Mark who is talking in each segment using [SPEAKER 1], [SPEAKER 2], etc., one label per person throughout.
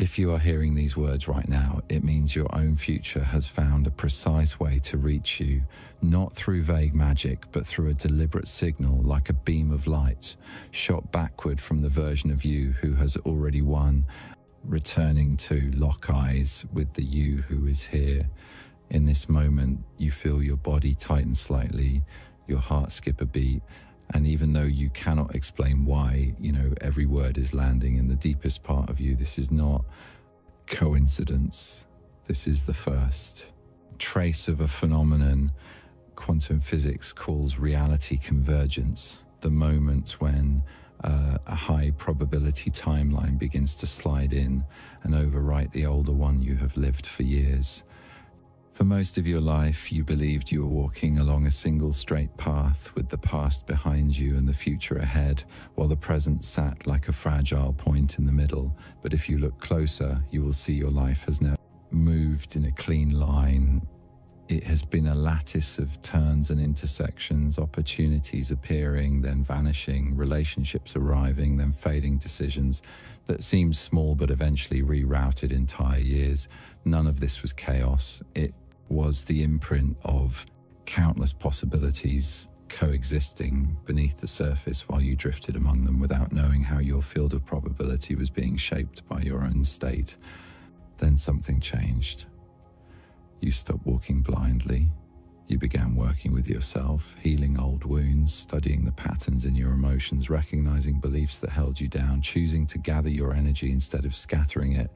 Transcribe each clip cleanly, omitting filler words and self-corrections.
[SPEAKER 1] If you are hearing these words right now, it means your own future has found a precise way to reach you, not through vague magic, but through a deliberate signal like a beam of light, shot backward from the version of you who has already won, returning to lock eyes with the you who is here. In this moment, you feel your body tighten slightly, your heart skip a beat, and even though you cannot explain why, every word is landing in the deepest part of you, this is not coincidence. This is the first trace of a phenomenon quantum physics calls reality convergence, the moment when a high probability timeline begins to slide in and overwrite the older one you have lived for years. For most of your life, you believed you were walking along a single straight path with the past behind you and the future ahead, while the present sat like a fragile point in the middle. But if you look closer, you will see your life has never moved in a clean line. It has been a lattice of turns and intersections, opportunities appearing, then vanishing, relationships arriving, then fading decisions that seemed small but eventually rerouted entire years. None of this was chaos. It was the imprint of countless possibilities coexisting beneath the surface while you drifted among them without knowing how your field of probability was being shaped by your own state. Then something changed. You stopped walking blindly. You began working with yourself, healing old wounds, studying the patterns in your emotions, recognizing beliefs that held you down, choosing to gather your energy instead of scattering it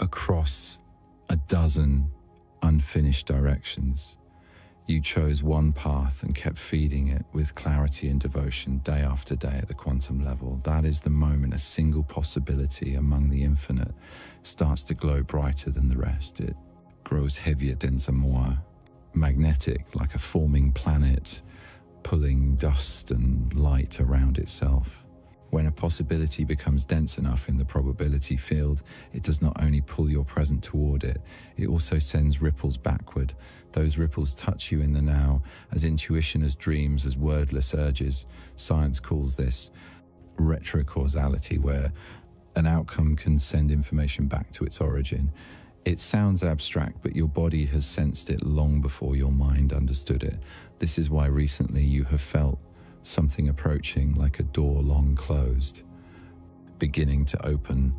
[SPEAKER 1] across a dozen unfinished directions. You chose one path and kept feeding it with clarity and devotion day after day at the quantum level. That is the moment a single possibility among the infinite starts to glow brighter than the rest. It grows heavier, denser, more magnetic, like a forming planet pulling dust and light around itself. When a possibility becomes dense enough in the probability field, it does not only pull your present toward it, it also sends ripples backward. Those ripples touch you in the now, as intuition, as dreams, as wordless urges. Science calls this retrocausality, where an outcome can send information back to its origin. It sounds abstract, but your body has sensed it long before your mind understood it. This is why recently you have felt something approaching, like a door long closed, beginning to open,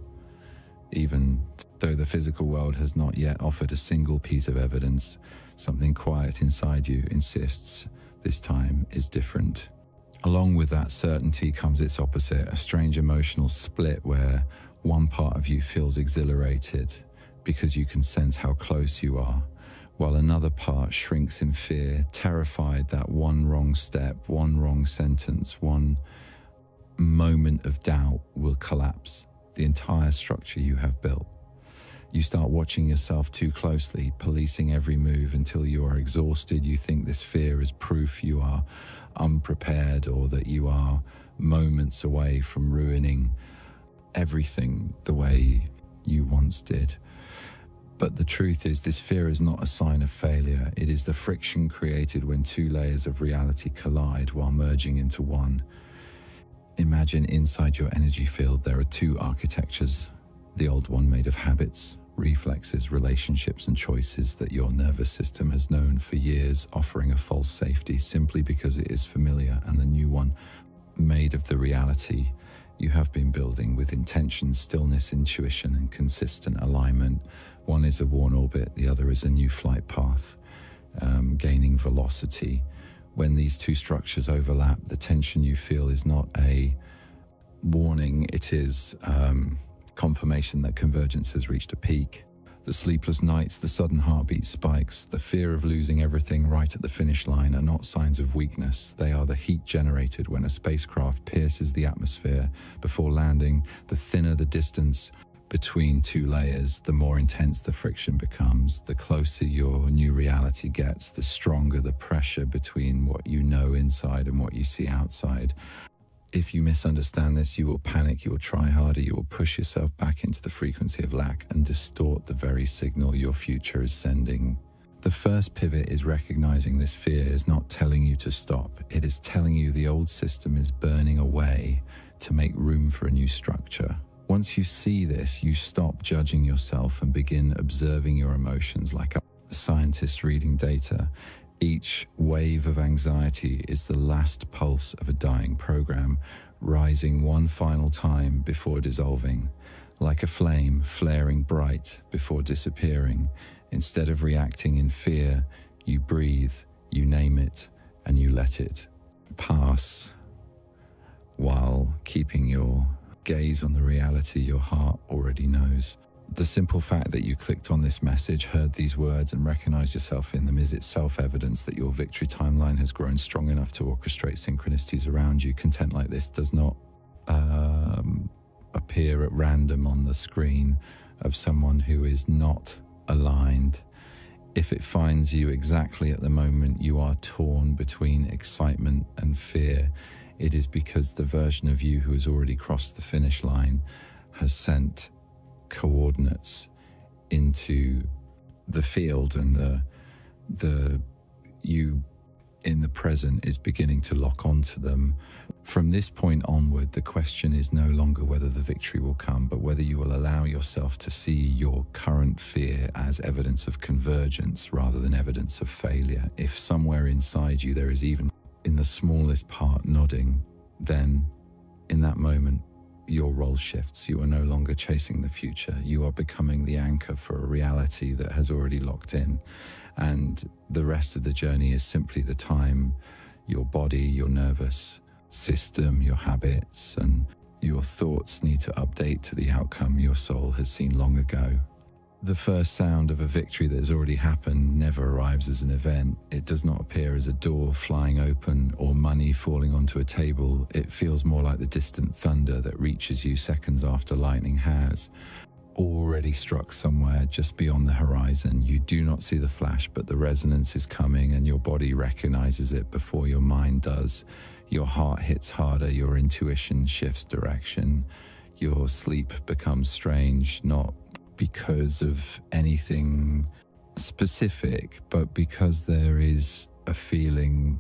[SPEAKER 1] even though the physical world has not yet offered a single piece of evidence. Something quiet inside you insists this time is different. Along with that certainty comes its opposite, a strange emotional split where one part of you feels exhilarated because you can sense how close you are, while another part shrinks in fear, terrified that one wrong step, one wrong sentence, one moment of doubt will collapse the entire structure you have built. You start watching yourself too closely, policing every move until you are exhausted. You think this fear is proof you are unprepared or that you are moments away from ruining everything the way you once did. But the truth is, this fear is not a sign of failure. It is the friction created when two layers of reality collide while merging into one. Imagine inside your energy field there are two architectures. The old one made of habits, reflexes, relationships, and choices that your nervous system has known for years, offering a false safety simply because it is familiar, and the new one made of the reality you have been building with intention, stillness, intuition, and consistent alignment. One is a worn orbit, the other is a new flight path, gaining velocity. When these two structures overlap, the tension you feel is not a warning, it is confirmation that convergence has reached a peak. The sleepless nights, the sudden heartbeat spikes, the fear of losing everything right at the finish line are not signs of weakness. They are the heat generated when a spacecraft pierces the atmosphere before landing. The thinner the distance between two layers, the more intense the friction becomes. The closer your new reality gets, the stronger the pressure between what you know inside and what you see outside. If you misunderstand this, you will panic, you will try harder, you will push yourself back into the frequency of lack and distort the very signal your future is sending. The first pivot is recognizing this fear is not telling you to stop. It is telling you the old system is burning away to make room for a new structure, Once you see this, you stop judging yourself and begin observing your emotions like a scientist reading data. Each wave of anxiety is the last pulse of a dying program, rising one final time before dissolving, like a flame flaring bright before disappearing. Instead of reacting in fear, you breathe, you name it, and you let it pass, while keeping your gaze on the reality your heart already knows. The simple fact that you clicked on this message, heard these words, and recognized yourself in them is itself evidence that your victory timeline has grown strong enough to orchestrate synchronicities around you. Content like this does not appear at random on the screen of someone who is not aligned. If it finds you exactly at the moment you are torn between excitement and fear, it is because the version of you who has already crossed the finish line has sent coordinates into the field, and the you in the present is beginning to lock onto them. From this point onward, the question is no longer whether the victory will come, but whether you will allow yourself to see your current fear as evidence of convergence rather than evidence of failure. If somewhere inside you there is even in the smallest part nodding, then in that moment your role shifts. You are no longer chasing the future. You are becoming the anchor for a reality that has already locked in. And the rest of the journey is simply the time your body, your nervous system, your habits, and your thoughts need to update to the outcome your soul has seen long ago. The first sound of a victory that has already happened never arrives as an event. It does not appear as a door flying open or money falling onto a table. It feels more like the distant thunder that reaches you seconds after lightning has already struck somewhere just beyond the horizon. You do not see the flash, but the resonance is coming and your body recognizes it before your mind does. Your heart hits harder, your intuition shifts direction, your sleep becomes strange, not because of anything specific, but because there is a feeling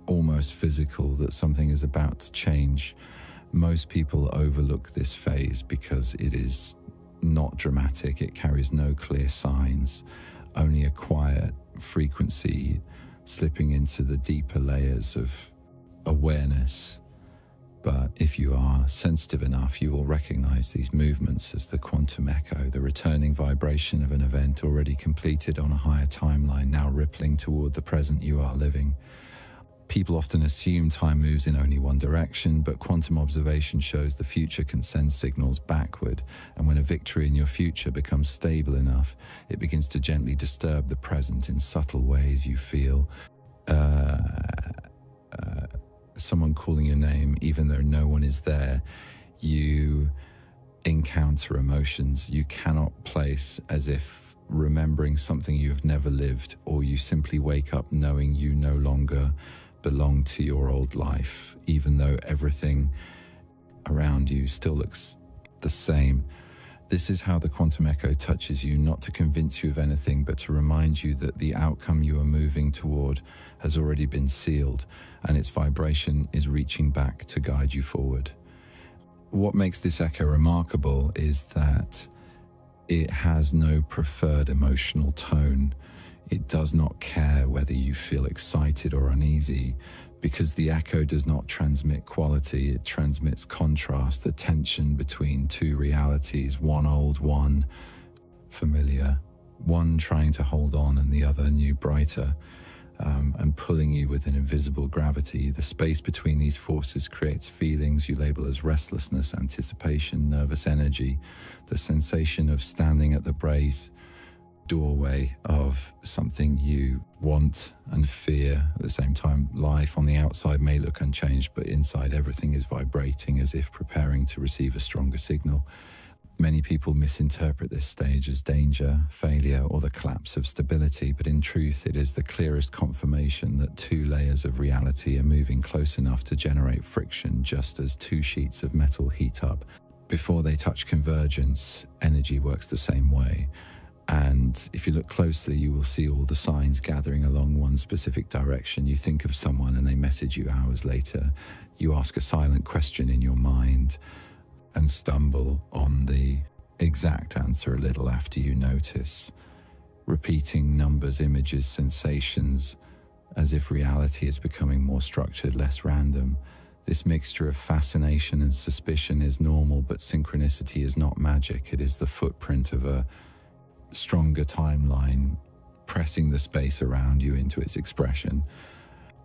[SPEAKER 1] almost physical that something is about to change. Most people overlook this phase because it is not dramatic. It carries no clear signs, only a quiet frequency slipping into the deeper layers of awareness. But if you are sensitive enough, you will recognize these movements as the quantum echo, the returning vibration of an event already completed on a higher timeline, now rippling toward the present you are living. People often assume time moves in only one direction, but quantum observation shows the future can send signals backward, and when a victory in your future becomes stable enough, it begins to gently disturb the present in subtle ways. You feel someone calling your name even though no one is there. You encounter emotions you cannot place, as if remembering something you have never lived, or you simply wake up knowing you no longer belong to your old life, even though everything around you still looks the same. This is how the quantum echo touches you, not to convince you of anything, but to remind you that the outcome you are moving toward has already been sealed, and its vibration is reaching back to guide you forward. What makes this echo remarkable is that it has no preferred emotional tone. It does not care whether you feel excited or uneasy, because the echo does not transmit quality, it transmits contrast, the tension between two realities, one old, one familiar, one trying to hold on and the other new, brighter, and pulling you with an invisible gravity. The space between these forces creates feelings you label as restlessness, anticipation, nervous energy, the sensation of standing at the brace doorway of something you want and fear. At the same time, life on the outside may look unchanged, but inside everything is vibrating as if preparing to receive a stronger signal. Many people misinterpret this stage as danger, failure, or the collapse of stability, but in truth it is the clearest confirmation that two layers of reality are moving close enough to generate friction, just as two sheets of metal heat up. Before they touch convergence, energy works the same way. And if you look closely, you will see all the signs gathering along one specific direction. You think of someone and they message you hours later. You ask a silent question in your mind, and stumble on the exact answer a little after you notice, repeating numbers, images, sensations, as if reality is becoming more structured, less random. This mixture of fascination and suspicion is normal, but synchronicity is not magic. It is the footprint of a stronger timeline, pressing the space around you into its expression.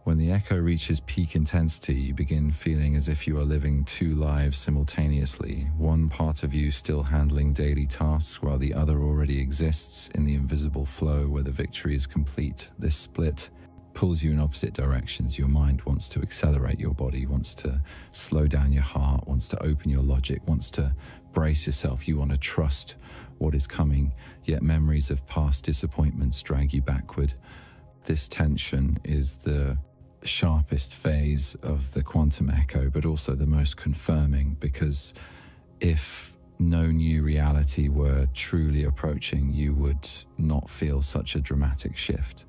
[SPEAKER 1] When the echo reaches peak intensity, you begin feeling as if you are living two lives simultaneously, one part of you still handling daily tasks while the other already exists in the invisible flow where the victory is complete. This split pulls you in opposite directions. Your mind wants to accelerate, your body wants to slow down your heart, wants to open your logic, wants to brace yourself. You want to trust what is coming, yet memories of past disappointments drag you backward. This tension is the sharpest phase of the quantum echo, but also the most confirming, because if no new reality were truly approaching, you would not feel such a dramatic shift.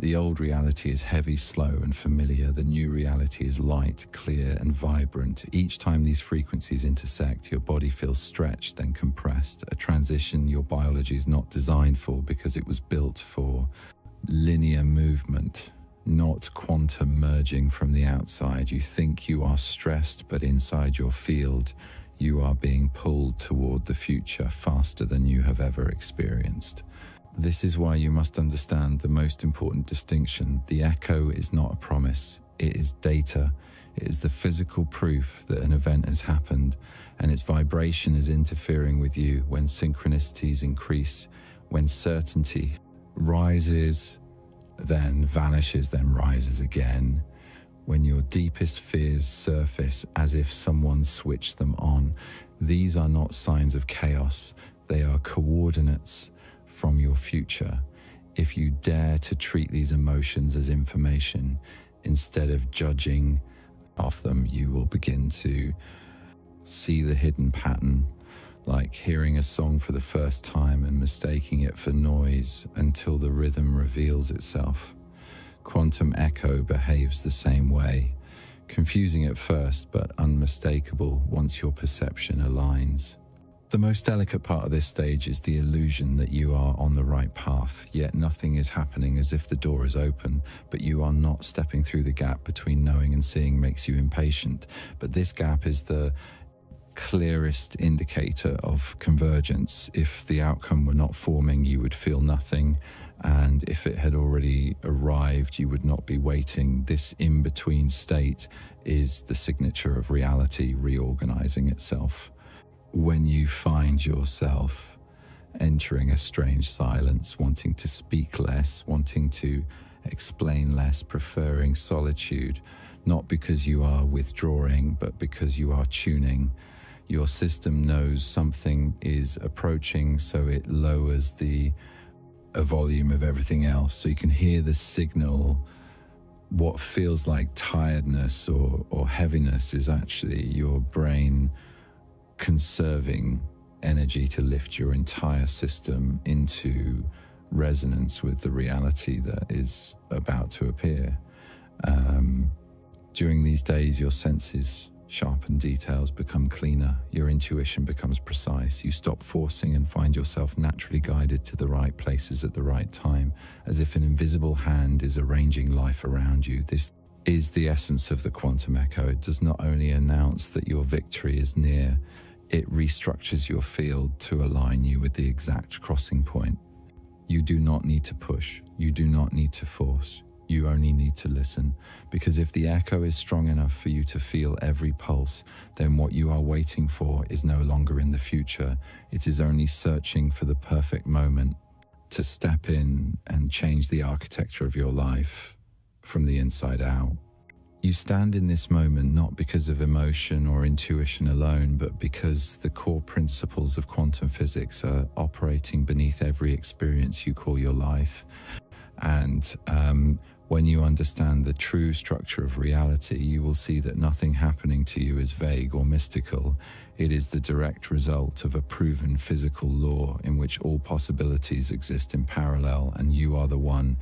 [SPEAKER 1] The old reality is heavy, slow, and familiar. The new reality is light, clear, and vibrant. Each time these frequencies intersect, your body feels stretched, then compressed, a transition your biology is not designed for because it was built for linear movement, not quantum merging from the outside. You think you are stressed, but inside your field, you are being pulled toward the future faster than you have ever experienced. This is why you must understand the most important distinction. The echo is not a promise, it is data. It is the physical proof that an event has happened, and its vibration is interfering with you. When synchronicities increase, when certainty rises, then vanishes, then rises again. When your deepest fears surface as if someone switched them on, these are not signs of chaos, they are coordinates from your future. If you dare to treat these emotions as information instead of judging off them, you will begin to see the hidden pattern, like hearing a song for the first time and mistaking it for noise until the rhythm reveals itself. Quantum echo behaves the same way, confusing at first but unmistakable once your perception aligns. The most delicate part of this stage is the illusion that you are on the right path, yet nothing is happening, as if the door is open, but you are not. Stepping through the gap between knowing and seeing makes you impatient, but this gap is the clearest indicator of convergence. If the outcome were not forming, you would feel nothing, and if it had already arrived, you would not be waiting. This in-between state is the signature of reality reorganizing itself. When you find yourself entering a strange silence, wanting to speak less, wanting to explain less, preferring solitude, not because you are withdrawing, but because you are tuning. Your system knows something is approaching, so it lowers the volume of everything else. So you can hear the signal. What feels like tiredness or heaviness is actually your brain conserving energy to lift your entire system into resonance with the reality that is about to appear. During these days, your senses sharpen, details become cleaner, your intuition becomes precise, you stop forcing and find yourself naturally guided to the right places at the right time, as if an invisible hand is arranging life around you. This is the essence of the quantum echo. It does not only announce that your victory is near, it restructures your field to align you with the exact crossing point. You do not need to push, you do not need to force, you only need to listen, because if the echo is strong enough for you to feel every pulse, then what you are waiting for is no longer in the future. It is only searching for the perfect moment to step in and change the architecture of your life from the inside out. You stand in this moment not because of emotion or intuition alone, but because the core principles of quantum physics are operating beneath every experience you call your life. And when you understand the true structure of reality, you will see that nothing happening to you is vague or mystical. It is the direct result of a proven physical law in which all possibilities exist in parallel, and you are the one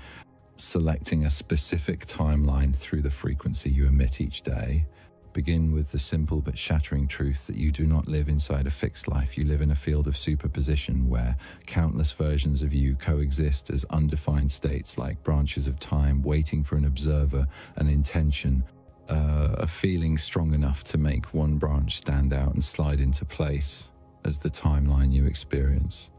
[SPEAKER 1] selecting a specific timeline through the frequency you emit each day. Begin with the simple but shattering truth that you do not live inside a fixed life. You live in a field of superposition where countless versions of you coexist as undefined states, like branches of time waiting for an observer, an intention, a feeling strong enough to make one branch stand out and slide into place as the timeline you experience.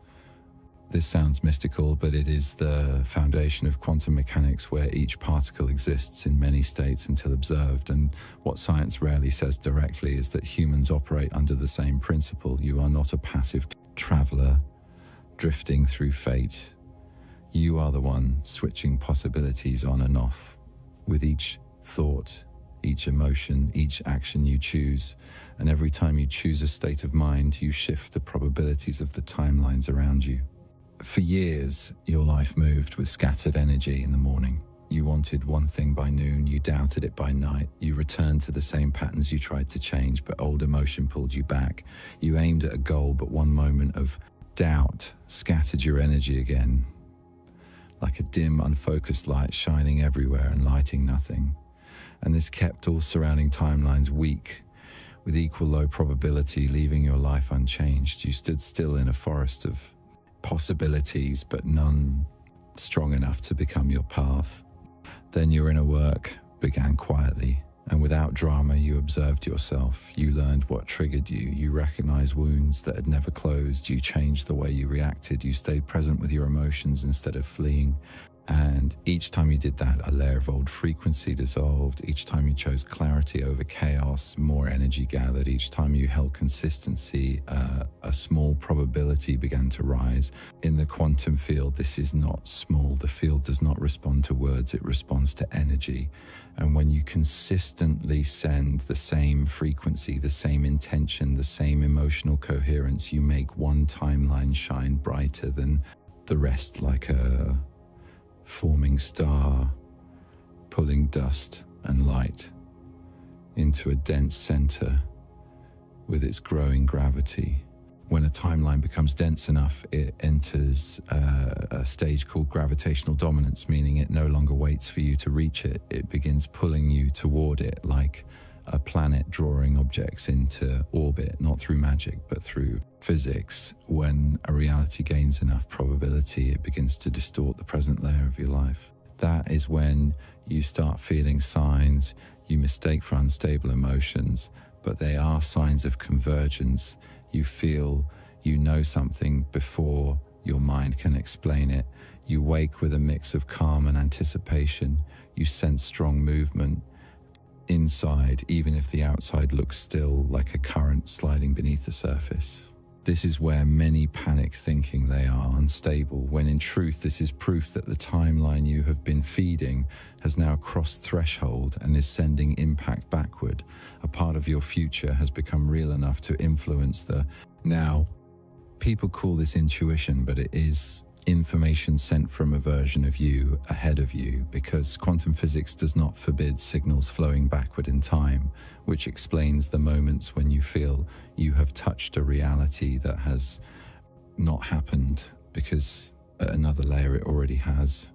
[SPEAKER 1] This sounds mystical, but it is the foundation of quantum mechanics, where each particle exists in many states until observed. And what science rarely says directly is that humans operate under the same principle. You are not a passive traveler drifting through fate. You are the one switching possibilities on and off with each thought, each emotion, each action you choose. And every time you choose a state of mind, you shift the probabilities of the timelines around you. For years, your life moved with scattered energy in the morning. You wanted one thing by noon, you doubted it by night. You returned to the same patterns you tried to change, but old emotion pulled you back. You aimed at a goal, but one moment of doubt scattered your energy again, like a dim, unfocused light shining everywhere and lighting nothing. And this kept all surrounding timelines weak, with equal low probability, leaving your life unchanged. You stood still in a forest of possibilities, but none strong enough to become your path. Then your inner work began quietly, and without drama, you observed yourself. You learned what triggered you. You recognized wounds that had never closed. You changed the way you reacted. You stayed present with your emotions instead of fleeing. And each time you did that, a layer of old frequency dissolved. Each time you chose clarity over chaos, more energy gathered. Each time you held consistency, a small probability began to rise. In the quantum field, this is not small. The field does not respond to words, it responds to energy. And when you consistently send the same frequency, the same intention, the same emotional coherence, you make one timeline shine brighter than the rest, like a forming star, pulling dust and light into a dense center with its growing gravity. When a timeline becomes dense enough, it enters a stage called gravitational dominance, meaning it no longer waits for you to reach it. It begins pulling you toward it, like a planet drawing objects into orbit, not through magic, but through physics. When a reality gains enough probability, it begins to distort the present layer of your life. That is when you start feeling signs you mistake for unstable emotions, but they are signs of convergence. You feel you know something before your mind can explain it. You wake with a mix of calm and anticipation. You sense strong movement inside, even if the outside looks still, like a current sliding beneath the surface. This is where many panic, thinking they are unstable, when in truth this is proof that the timeline you have been feeding has now crossed threshold and is sending impact backward. A part of your future has become real enough to influence the now. People call this intuition, but it is information sent from a version of you ahead of you, because quantum physics does not forbid signals flowing backward in time, which explains the moments when you feel you have touched a reality that has not happened, because at another layer it already has.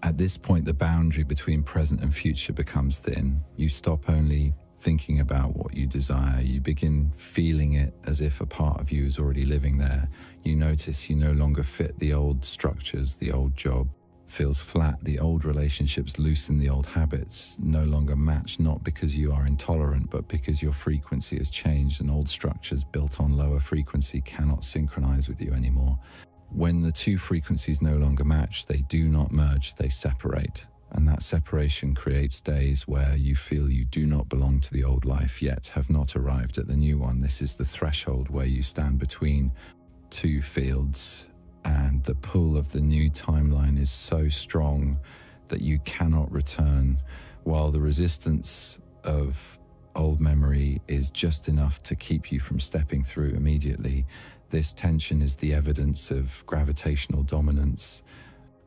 [SPEAKER 1] At this point, the boundary between present and future becomes thin. You stop only thinking about what you desire. You begin feeling it as if a part of you is already living there. You notice you no longer fit the old structures. The old job feels flat. The old relationships loosen. The old habits no longer match, not because you are intolerant, but because your frequency has changed, and old structures built on lower frequency cannot synchronize with you anymore. When the two frequencies no longer match, they do not merge, they separate. And that separation creates days where you feel you do not belong to the old life, yet have not arrived at the new one. This is the threshold where you stand between two fields, and the pull of the new timeline is so strong that you cannot return, while the resistance of old memory is just enough to keep you from stepping through immediately. This tension is the evidence of gravitational dominance.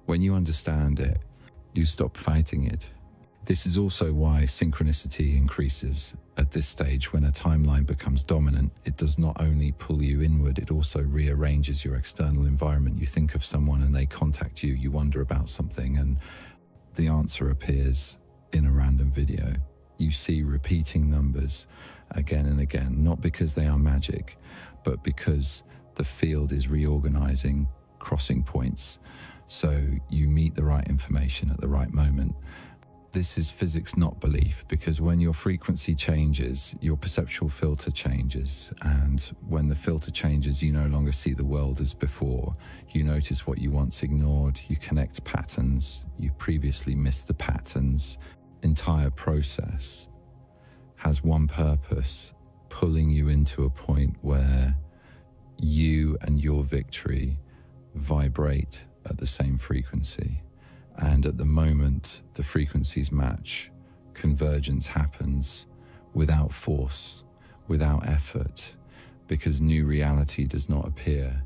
[SPEAKER 1] When you understand it, you stop fighting it. This is also why synchronicity increases. At this stage, when a timeline becomes dominant, it does not only pull you inward, it also rearranges your external environment. You think of someone and they contact you, you wonder about something, and the answer appears in a random video. You see repeating numbers again and again, not because they are magic, but because the field is reorganizing crossing points, so you meet the right information at the right moment. This is physics, not belief, because when your frequency changes, your perceptual filter changes. And when the filter changes, you no longer see the world as before. You notice what you once ignored, you connect patterns, you previously missed the patterns. Entire process has one purpose: pulling you into a point where you and your victory vibrate at the same frequency. And at the moment the frequencies match, convergence happens without force, without effort, because new reality does not appear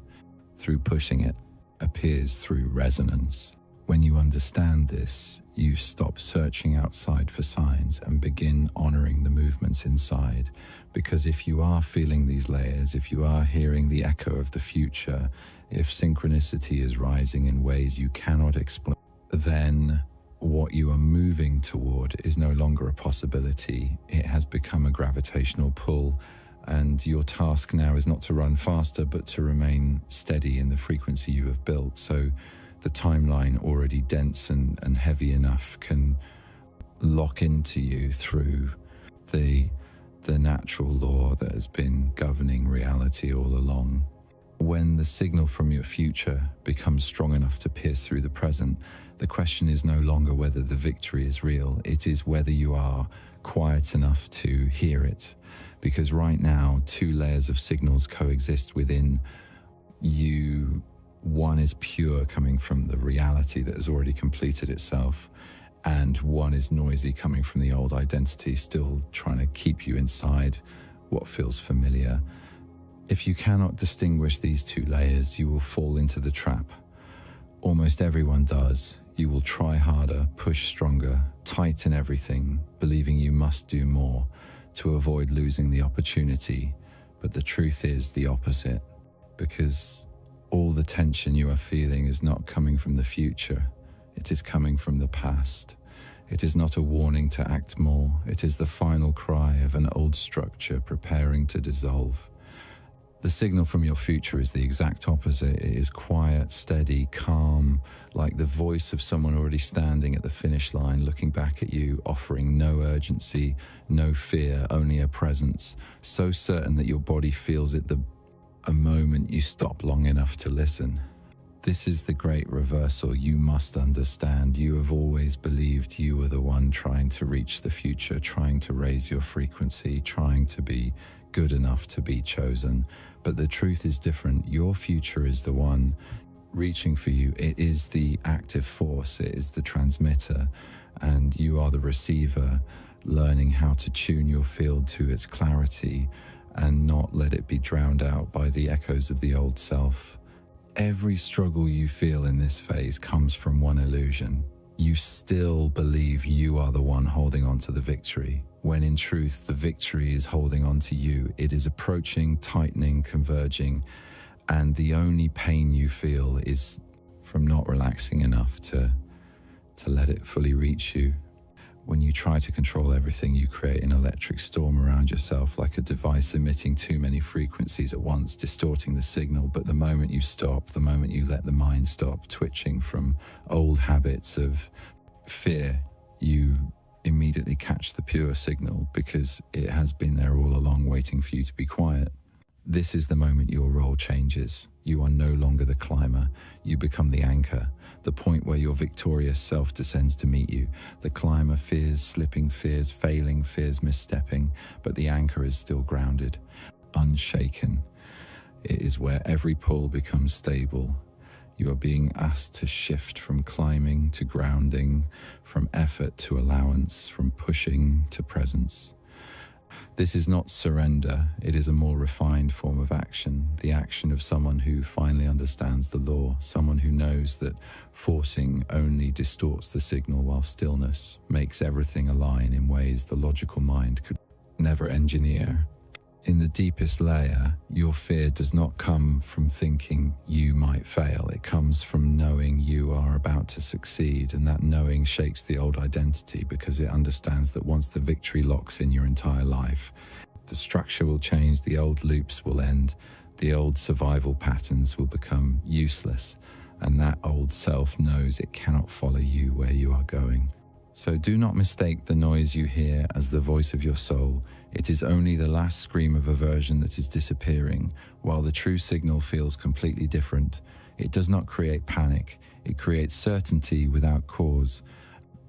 [SPEAKER 1] through pushing, it appears through resonance. When you understand this, you stop searching outside for signs and begin honoring the movements inside. Because if you are feeling these layers, if you are hearing the echo of the future, if synchronicity is rising in ways you cannot explain, then what you are moving toward is no longer a possibility. It has become a gravitational pull, and your task now is not to run faster, but to remain steady in the frequency you have built. So the timeline, already dense and heavy enough, can lock into you through the natural law that has been governing reality all along. When the signal from your future becomes strong enough to pierce through the present, the question is no longer whether the victory is real, it is whether you are quiet enough to hear it. Because right now, two layers of signals coexist within you. One is pure, coming from the reality that has already completed itself, and one is noisy, coming from the old identity, still trying to keep you inside what feels familiar. If you cannot distinguish these two layers, you will fall into the trap. Almost everyone does. You will try harder, push stronger, tighten everything, believing you must do more to avoid losing the opportunity. But the truth is the opposite, because all the tension you are feeling is not coming from the future. It is coming from the past. It is not a warning to act more. It is the final cry of an old structure preparing to dissolve. The signal from your future is the exact opposite. It is quiet, steady, calm, like the voice of someone already standing at the finish line, looking back at you, offering no urgency, no fear, only a presence, so certain that your body feels it a moment you stop long enough to listen. This is the great reversal you must understand. You have always believed you were the one trying to reach the future, trying to raise your frequency, trying to be good enough to be chosen. But the truth is different. Your future is the one reaching for you. It is the active force. It is the transmitter. And you are the receiver, learning how to tune your field to its clarity and not let it be drowned out by the echoes of the old self. Every struggle you feel in this phase comes from one illusion. You still believe you are the one holding on to the victory, when in truth the victory is holding on to you. It is approaching, tightening, converging, and the only pain you feel is from not relaxing enough to let it fully reach you. When you try to control everything, you create an electric storm around yourself, like a device emitting too many frequencies at once, distorting the signal. But the moment you stop, the moment you let the mind stop twitching from old habits of fear, you immediately catch the pure signal, because it has been there all along, waiting for you to be quiet. This is the moment your role changes. You are no longer the climber. You become the anchor, the point where your victorious self descends to meet you. The climber fears slipping, fears failing, fears misstepping, but the anchor is still grounded, unshaken. It is where every pull becomes stable. You are being asked to shift from climbing to grounding, from effort to allowance, from pushing to presence. This is not surrender. It is a more refined form of action, the action of someone who finally understands the law, someone who knows that forcing only distorts the signal, while stillness makes everything align in ways the logical mind could never engineer. In the deepest layer, your fear does not come from thinking you might fail. It comes from knowing you are about to succeed, and that knowing shakes the old identity because it understands that once the victory locks in your entire life, the structure will change, the old loops will end, the old survival patterns will become useless, and that old self knows it cannot follow you where you are going. So do not mistake the noise you hear as the voice of your soul. It is only the last scream of aversion that is disappearing, while the true signal feels completely different. It does not create panic. It creates certainty without cause,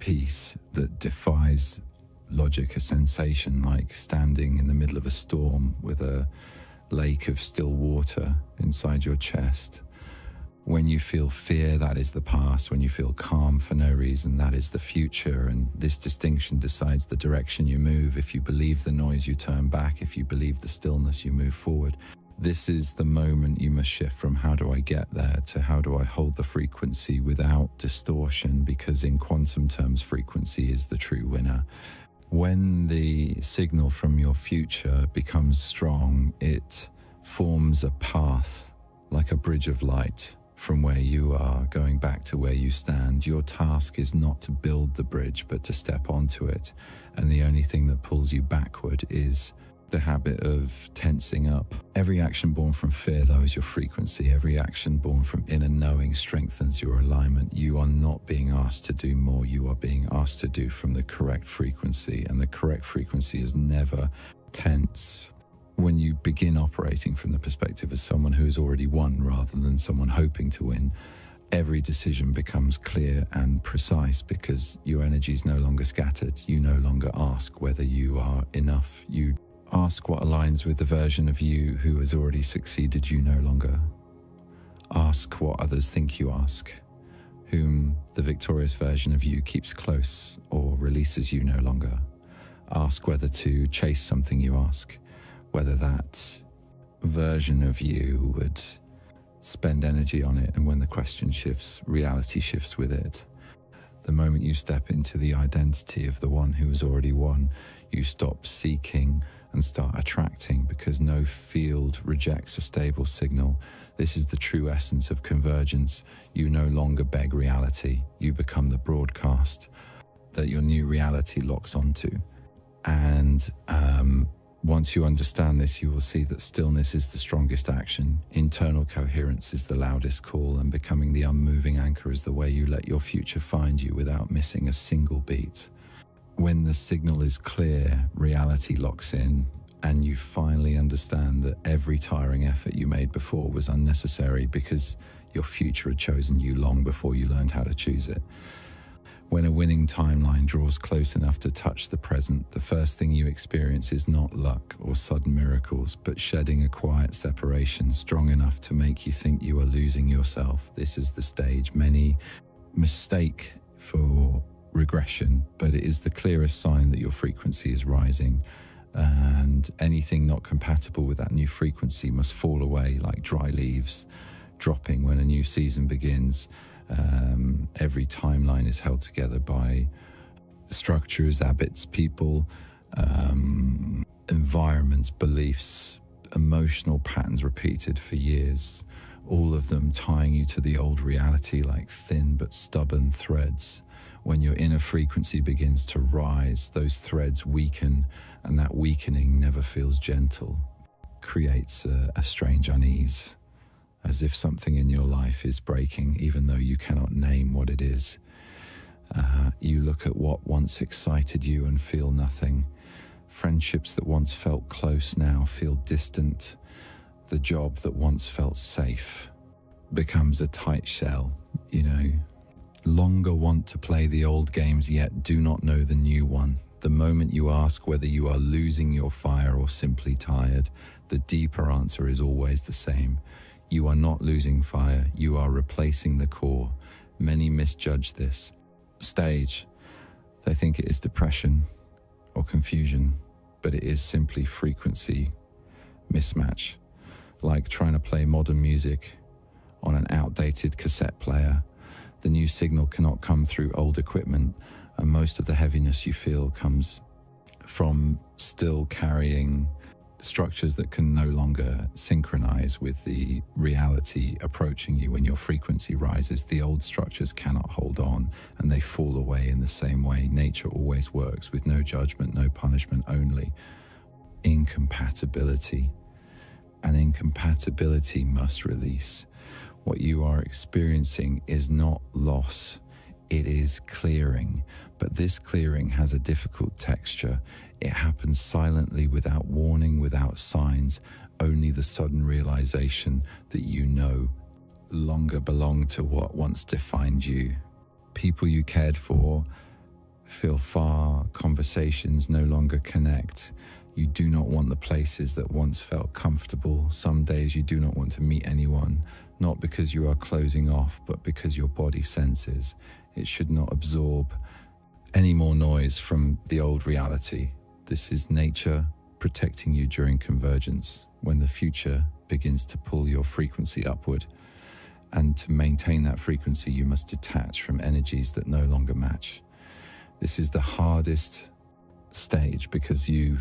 [SPEAKER 1] peace that defies logic, a sensation like standing in the middle of a storm with a lake of still water inside your chest. When you feel fear, that is the past. When you feel calm for no reason, that is the future. And this distinction decides the direction you move. If you believe the noise, you turn back. If you believe the stillness, you move forward. This is the moment you must shift from how do I get there to how do I hold the frequency without distortion, because in quantum terms, frequency is the true winner. When the signal from your future becomes strong, it forms a path like a bridge of light from where you are going back to where you stand. Your task is not to build the bridge, but to step onto it. And the only thing that pulls you backward is the habit of tensing up. Every action born from fear lowers your frequency. Every action born from inner knowing strengthens your alignment. You are not being asked to do more. You are being asked to do from the correct frequency. And the correct frequency is never tense. When you begin operating from the perspective of someone who has already won rather than someone hoping to win, every decision becomes clear and precise because your energy is no longer scattered. You no longer ask whether you are enough. You ask what aligns with the version of you who has already succeeded. You no longer ask what others think you ask, whom the victorious version of you keeps close or releases you no longer. Ask whether to chase something you ask, whether that version of you would spend energy on it, and when the question shifts, reality shifts with it. The moment you step into the identity of the one who has already won, you stop seeking and start attracting, because no field rejects a stable signal. This is the true essence of convergence. You no longer beg reality. You become the broadcast that your new reality locks onto. And once you understand this, you will see that stillness is the strongest action. Internal coherence is the loudest call, and becoming the unmoving anchor is the way you let your future find you without missing a single beat. When the signal is clear, reality locks in, and you finally understand that every tiring effort you made before was unnecessary because your future had chosen you long before you learned how to choose it. When a winning timeline draws close enough to touch the present, the first thing you experience is not luck or sudden miracles, but shedding a quiet separation strong enough to make you think you are losing yourself. This is the stage many mistake for regression, but it is the clearest sign that your frequency is rising, and anything not compatible with that new frequency must fall away like dry leaves dropping when a new season begins. Every timeline is held together by structures, habits, people, environments, beliefs, emotional patterns repeated for years, all of them tying you to the old reality like thin but stubborn threads. When your inner frequency begins to rise, those threads weaken, and that weakening never feels gentle, creates a strange unease, as if something in your life is breaking, even though you cannot name what it is. You look at what once excited you and feel nothing. Friendships that once felt close now feel distant. The job that once felt safe becomes a tight shell, Longer want to play the old games, yet do not know the new one. The moment you ask whether you are losing your fire or simply tired, the deeper answer is always the same. You are not losing fire, you are replacing the core. Many misjudge this stage. They think it is depression or confusion, but it is simply frequency mismatch. Like trying to play modern music on an outdated cassette player. The new signal cannot come through old equipment, and most of the heaviness you feel comes from still carrying structures that can no longer synchronize with the reality approaching you when your frequency rises. The old structures cannot hold on, and they fall away in the same way. Nature always works with no judgment, no punishment, only incompatibility. And incompatibility must release. What you are experiencing is not loss, it is clearing. But this clearing has a difficult texture. It happens silently, without warning, without signs, only the sudden realization that you no longer belong to what once defined you. People you cared for feel far, conversations no longer connect. You do not want the places that once felt comfortable. Some days you do not want to meet anyone, not because you are closing off, but because your body senses it should not absorb any more noise from the old reality. This is nature protecting you during convergence, when the future begins to pull your frequency upward. And to maintain that frequency, you must detach from energies that no longer match. This is the hardest stage because you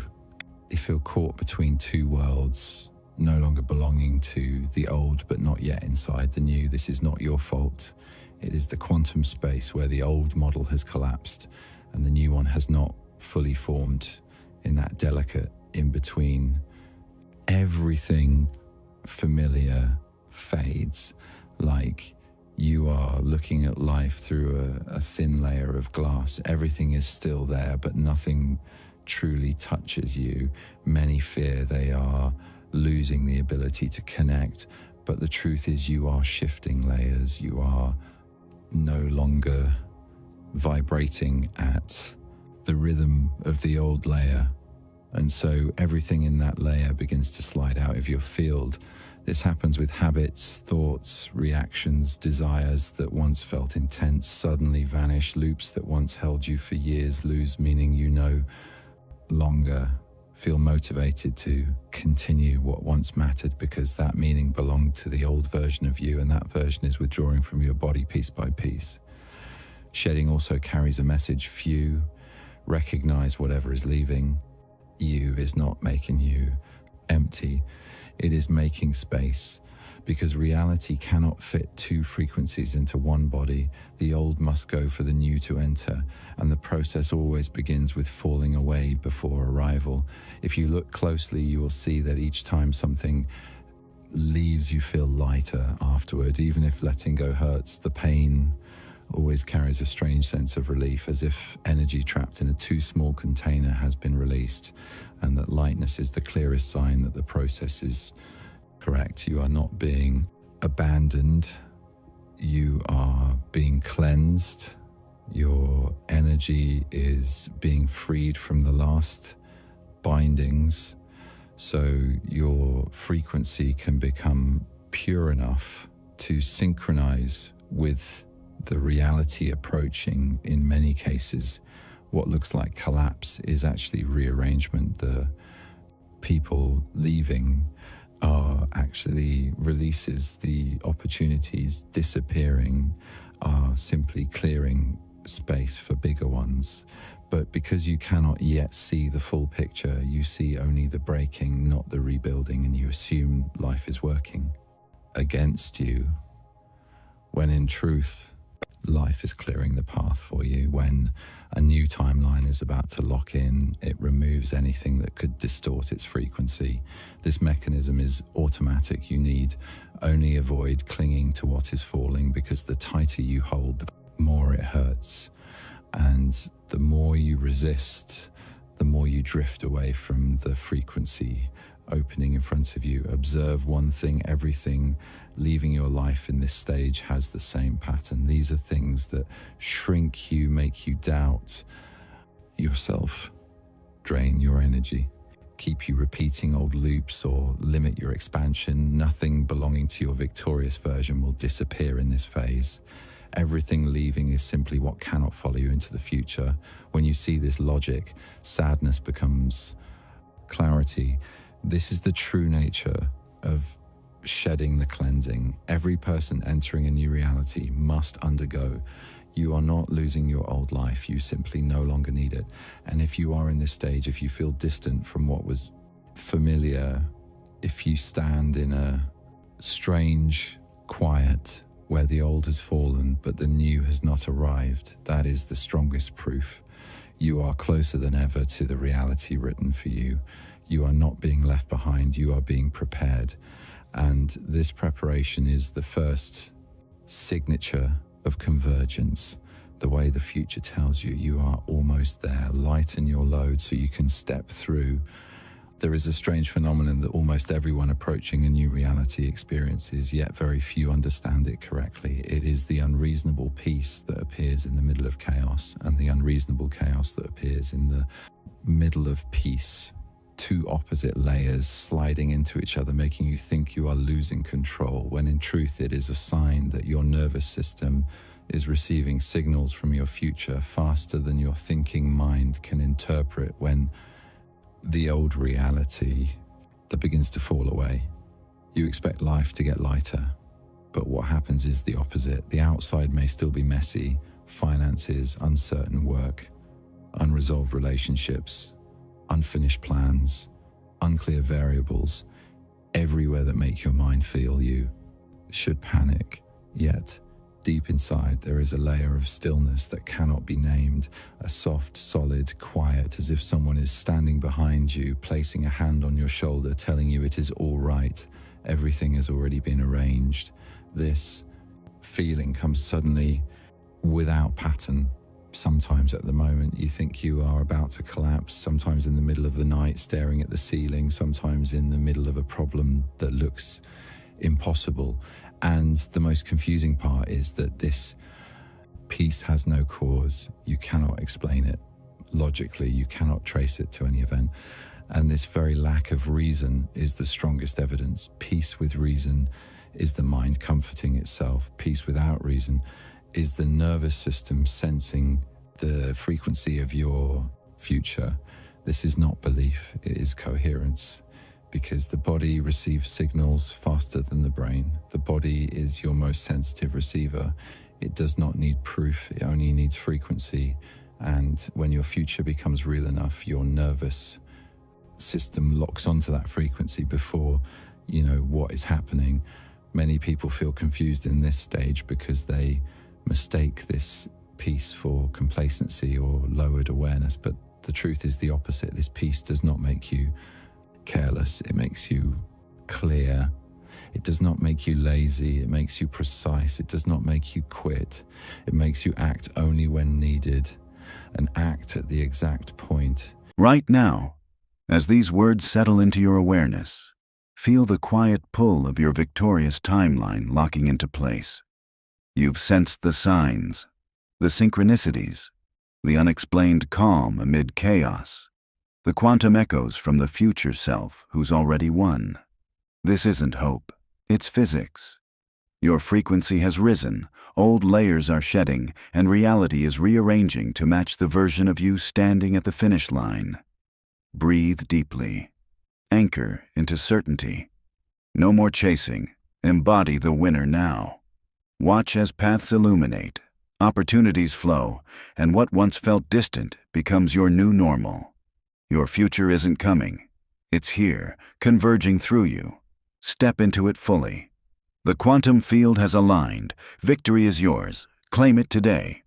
[SPEAKER 1] feel caught between two worlds, no longer belonging to the old but not yet inside the new. This is not your fault. It is the quantum space where the old model has collapsed and the new one has not fully formed. In that delicate in-between, everything familiar fades, like you are looking at life through a thin layer of glass. Everything is still there, but nothing truly touches you. Many fear they are losing the ability to connect, but the truth is you are shifting layers. You are no longer vibrating at the rhythm of the old layer, and so everything in that layer begins to slide out of your field. This happens with habits, thoughts, reactions, desires that once felt intense suddenly vanish. Loops that once held you for years lose meaning. You no longer feel motivated to continue what once mattered because that meaning belonged to the old version of you, and that version is withdrawing from your body piece by piece. Shedding also carries a message. Few recognize whatever is leaving you is not making you empty. It is making space, because reality cannot fit two frequencies into one body. The old must go for the new to enter, and the process always begins with falling away before arrival. If you look closely, you will see that each time something leaves, you feel lighter afterward. Even if letting go hurts, the pain always carries a strange sense of relief, as if energy trapped in a too small container has been released, and that lightness is the clearest sign that the process is correct. You are not being abandoned, you are being cleansed. Your energy is being freed from the last bindings, so your frequency can become pure enough to synchronize with the reality approaching. In many cases, what looks like collapse is actually rearrangement. The people leaving are actually releases. The opportunities disappearing are simply clearing space for bigger ones. But because you cannot yet see the full picture, you see only the breaking, not the rebuilding, and you assume life is working against you, when in truth, life is clearing the path for you. When a new timeline is about to lock in, it removes anything that could distort its frequency. This mechanism is automatic. You need only avoid clinging to what is falling, because the tighter you hold, the more it hurts. And the more you resist, the more you drift away from the frequency opening in front of you. Observe one thing: everything leaving your life in this stage has the same pattern. These are things that shrink you, make you doubt yourself, drain your energy, keep you repeating old loops, or limit your expansion. Nothing belonging to your victorious version will disappear in this phase. Everything leaving is simply what cannot follow you into the future. When you see this logic, sadness becomes clarity. This is the true nature of shedding the cleansing. Every person entering a new reality must undergo. You are not losing your old life, you simply no longer need it. And if you are in this stage, if you feel distant from what was familiar if you stand in a strange quiet where the old has fallen but the new has not arrived. That is the strongest proof. You are closer than ever to the reality written for you. You are not being left behind, you are being prepared. And this preparation is the first signature of convergence. The way the future tells you you are almost there. Lighten your load so you can step through. There is a strange phenomenon that almost everyone approaching a new reality experiences, yet very few understand it correctly. It is the unreasonable peace that appears in the middle of chaos and the unreasonable chaos that appears in the middle of peace. Two opposite layers sliding into each other, making you think you are losing control, when in truth it is a sign that your nervous system is receiving signals from your future faster than your thinking mind can interpret, when the old reality that begins to fall away. You expect life to get lighter, but what happens is the opposite. The outside may still be messy: finances, uncertain work, unresolved relationships, unfinished plans, unclear variables, everywhere that make your mind feel you should panic. Yet, deep inside, there is a layer of stillness that cannot be named, a soft, solid quiet, as if someone is standing behind you, placing a hand on your shoulder, telling you it is all right, everything has already been arranged. This feeling comes suddenly without pattern. Sometimes at the moment you think you are about to collapse, sometimes in the middle of the night staring at the ceiling, sometimes in the middle of a problem that looks impossible. And the most confusing part is that this peace has no cause. You cannot explain it logically, you cannot trace it to any event. And this very lack of reason is the strongest evidence. Peace with reason is the mind comforting itself. Peace without reason is the nervous system sensing the frequency of your future. This is not belief, it is coherence. Because the body receives signals faster than the brain. The body is your most sensitive receiver. It does not need proof, it only needs frequency. And when your future becomes real enough, your nervous system locks onto that frequency before you know what is happening. Many people feel confused in this stage because they mistake this peace for complacency or lowered awareness. But the truth is the opposite. This peace does not make you careless, it makes you clear. It does not make you lazy, it makes you precise. It does not make you quit, it makes you act only when needed, and act at the exact point.
[SPEAKER 2] Right now, as these words settle into your awareness, feel the quiet pull of your victorious timeline locking into place. You've sensed the signs, the synchronicities, the unexplained calm amid chaos, the quantum echoes from the future self who's already won. This isn't hope, it's physics. Your frequency has risen, old layers are shedding, and reality is rearranging to match the version of you standing at the finish line. Breathe deeply. Anchor into certainty. No more chasing. Embody the winner now. Watch as paths illuminate, opportunities flow, and what once felt distant becomes your new normal. Your future isn't coming. It's here, converging through you. Step into it fully. The quantum field has aligned. Victory is yours. Claim it today.